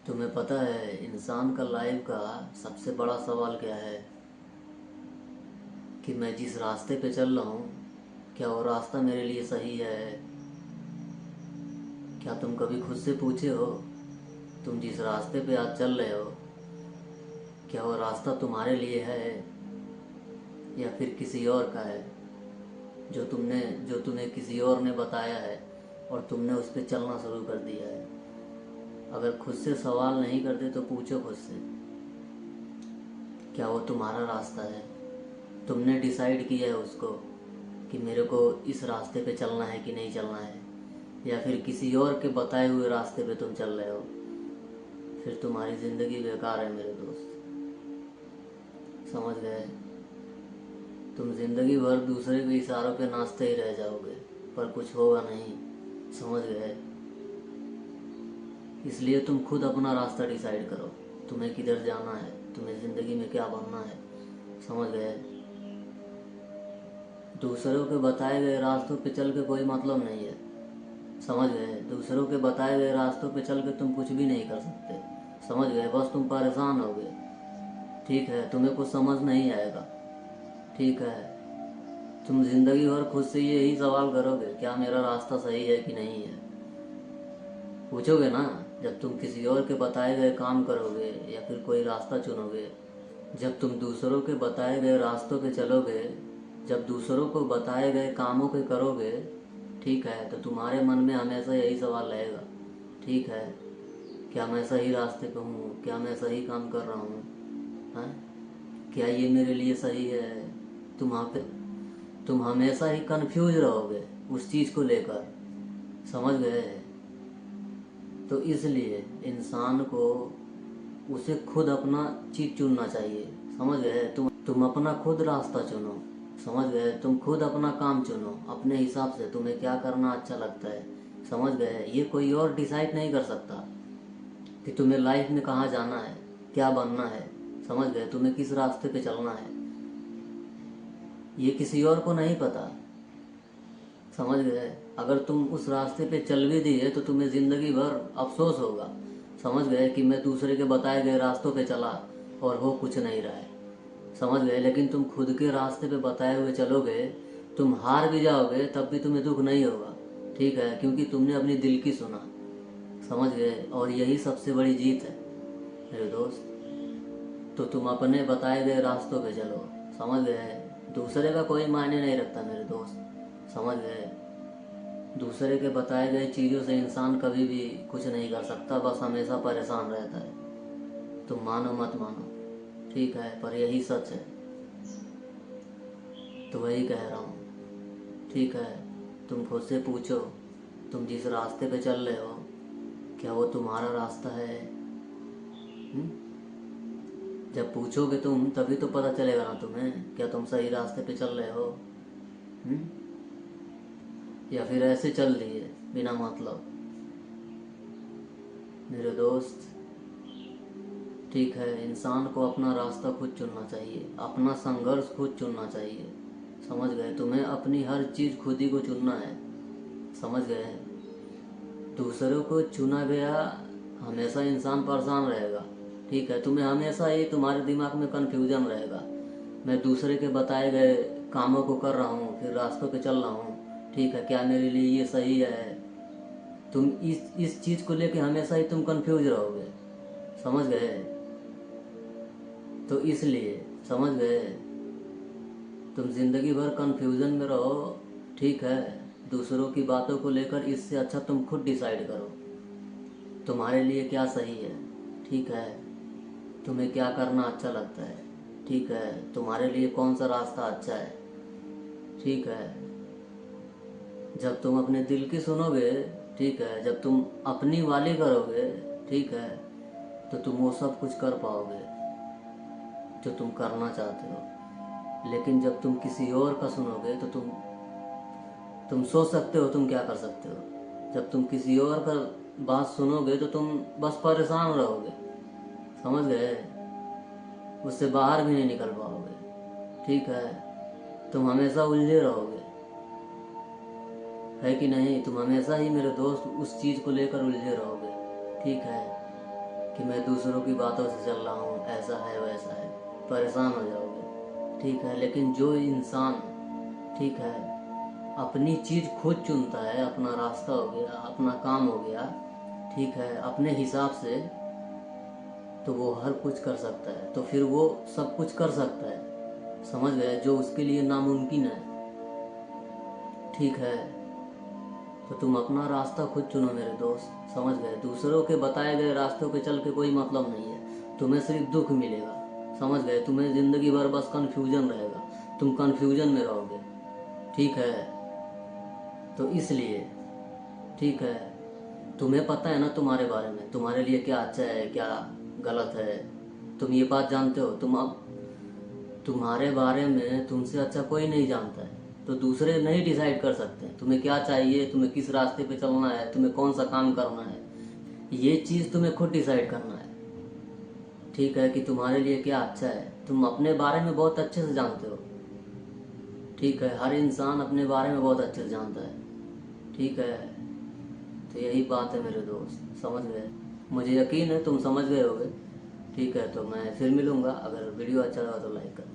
तुम्हें पता है इंसान का लाइफ का सबसे बड़ा सवाल क्या है? कि मैं जिस रास्ते पे चल रहा हूँ, क्या वो रास्ता मेरे लिए सही है? क्या तुम कभी खुद से पूछे हो, तुम जिस रास्ते पे आज चल रहे हो, क्या वो रास्ता तुम्हारे लिए है या फिर किसी और का है? जो तुम्हें किसी और ने बताया है और तुमने उस पर चलना शुरू कर दिया है। अगर खुद से सवाल नहीं करते तो पूछो खुद से, क्या वो तुम्हारा रास्ता है? तुमने डिसाइड किया है उसको कि मेरे को इस रास्ते पे चलना है कि नहीं चलना है, या फिर किसी और के बताए हुए रास्ते पे तुम चल रहे हो? फिर तुम्हारी ज़िंदगी बेकार है मेरे दोस्त। समझ गए? तुम ज़िंदगी भर दूसरे के इशारों पे नाचते ही रह जाओगे, पर कुछ होगा नहीं। समझ गए? इसलिए तुम खुद अपना रास्ता डिसाइड करो, तुम्हें किधर जाना है, तुम्हें ज़िंदगी में क्या बनना है। समझ गए? दूसरों के बताए गए रास्तों पे चल के कोई मतलब नहीं है। समझ गए? दूसरों के बताए गए रास्तों पे चल के तुम कुछ भी नहीं कर सकते। समझ गए? बस तुम परेशान होगे। ठीक है, तुम्हें कुछ समझ नहीं आएगा। ठीक है, तुम ज़िंदगी भर खुद से यही सवाल करोगे, क्या मेरा रास्ता सही है कि नहीं है? पूछोगे ना। जब तुम किसी और के बताए गए काम करोगे या फिर कोई रास्ता चुनोगे, जब तुम दूसरों के बताए गए रास्तों पे चलोगे, जब दूसरों को बताए गए कामों के करोगे, ठीक है, तो तुम्हारे मन में हमेशा यही सवाल रहेगा, ठीक है, क्या मैं सही रास्ते पे हूँ, क्या मैं सही काम कर रहा हूँ, हैं? क्या ये मेरे लिए सही है? तुम वहाँ पे तुम हमेशा ही कंफ्यूज रहोगे उस चीज़ को लेकर। समझ गए? तो इसलिए इंसान को उसे खुद अपना चीज़ चुनना चाहिए। समझ गए? तुम अपना खुद रास्ता चुनो। समझ गए? तुम खुद अपना काम चुनो अपने हिसाब से, तुम्हें क्या करना अच्छा लगता है। समझ गए? ये कोई और डिसाइड नहीं कर सकता कि तुम्हें लाइफ में कहाँ जाना है, क्या बनना है। समझ गए? तुम्हें किस रास्ते पे चलना है, ये किसी और को नहीं पता। समझ गए? अगर तुम उस रास्ते पे चल भी दिए तो तुम्हें ज़िंदगी भर अफसोस होगा। समझ गए? कि मैं दूसरे के बताए गए रास्तों पे चला और हो कुछ नहीं रहा है। समझ गए? लेकिन तुम खुद के रास्ते पे बताए हुए चलोगे, तुम हार भी जाओगे तब भी तुम्हें दुख नहीं होगा। ठीक है? क्योंकि तुमने अपनी दिल की सुना। समझ गए? और यही सबसे बड़ी जीत है मेरे दोस्त। तो तुम अपने बताए गए रास्तों पे चलो। समझ गए? दूसरे का कोई मायने नहीं रखता मेरे दोस्त। समझ गए? दूसरे के बताए गए चीज़ों से इंसान कभी भी कुछ नहीं कर सकता, बस हमेशा परेशान रहता है। तुम मानो मत मानो, ठीक है, पर यही सच है। तो वही कह रहा हूँ, ठीक है, तुम खुद से पूछो, तुम जिस रास्ते पे चल रहे हो, क्या वो तुम्हारा रास्ता है? हुँ? जब पूछोगे तुम तभी तो पता चलेगा ना तुम्हें, क्या तुम सही रास्ते पे चल रहे हो, हुँ? या फिर ऐसे चल दिए बिना मतलब। मेरे दोस्त, ठीक है, इंसान को अपना रास्ता खुद चुनना चाहिए, अपना संघर्ष खुद चुनना चाहिए। समझ गए? तुम्हें अपनी हर चीज़ खुद ही को चुनना है। समझ गए? दूसरों को चुना गया हमेशा इंसान परेशान रहेगा। ठीक है? तुम्हें हमेशा ही तुम्हारे दिमाग में कन्फ्यूजन रहेगा, मैं दूसरे के बताए गए कामों को कर रहा हूँ, फिर रास्तों पे चल रहा हूँ, ठीक है, क्या मेरे लिए ये सही है? तुम इस चीज़ को लेके हमेशा ही तुम कंफ्यूज रहोगे। समझ गए? तो इसलिए, समझ गए, तुम ज़िंदगी भर कंफ्यूजन में रहो, ठीक है, दूसरों की बातों को लेकर। इससे अच्छा तुम खुद डिसाइड करो तुम्हारे लिए क्या सही है। ठीक है? तुम्हें क्या करना अच्छा लगता है। ठीक है? तुम्हारे लिए कौन सा रास्ता अच्छा है। ठीक है? जब तुम अपने दिल की सुनोगे, ठीक है, जब तुम अपनी वाली करोगे, ठीक है, तो तुम वो सब कुछ कर पाओगे जो तुम करना चाहते हो। लेकिन जब तुम किसी और का सुनोगे तो तुम सोच सकते हो तुम क्या कर सकते हो। जब तुम किसी और का बात सुनोगे तो तुम बस परेशान रहोगे। समझ गए? उससे बाहर भी नहीं निकल पाओगे। ठीक है? तुम हमेशा उलझे रहोगे, है कि नहीं? तुम हमेशा ही मेरे दोस्त उस चीज़ को लेकर उलझे रहोगे। ठीक है? कि मैं दूसरों की बातों से चल रहा हूँ, ऐसा है वैसा है, परेशान हो जाओगे। ठीक है, लेकिन जो इंसान, ठीक है, अपनी चीज़ खुद चुनता है, अपना रास्ता हो गया, अपना काम हो गया, ठीक है, अपने हिसाब से, तो वो हर कुछ कर सकता है। तो फिर वो सब कुछ कर सकता है, समझ गए, जो उसके लिए नामुमकिन है। ठीक है, तो तुम अपना रास्ता खुद चुनो मेरे दोस्त, समझ गए। दूसरों के बताए गए रास्तों पे चल के कोई मतलब नहीं है, तुम्हें सिर्फ दुख मिलेगा, समझ गए। तुम्हें ज़िंदगी भर बस कन्फ्यूजन रहेगा, तुम कन्फ्यूजन में रहोगे। ठीक है, तो इसलिए, ठीक है, तुम्हें पता है ना तुम्हारे बारे में, तुम्हारे लिए क्या अच्छा है क्या गलत है, तुम ये बात जानते हो। तुम अब, तुम्हारे बारे में तुमसे अच्छा कोई नहीं जानता है, तो दूसरे नहीं डिसाइड कर सकते तुम्हें क्या चाहिए, तुम्हें किस रास्ते पे चलना है, तुम्हें कौन सा काम करना है। ये चीज़ तुम्हें खुद डिसाइड करना है, ठीक है, कि तुम्हारे लिए क्या अच्छा है। तुम अपने बारे में बहुत अच्छे से जानते हो, ठीक है, हर इंसान अपने बारे में बहुत अच्छे से जानता है। ठीक है, तो यही बात है मेरे दोस्त, समझ गए। मुझे यकीन है तुम समझ गए होगे। ठीक है, तो मैं फिर मिलूँगा। अगर वीडियो अच्छा लगा तो लाइक कर।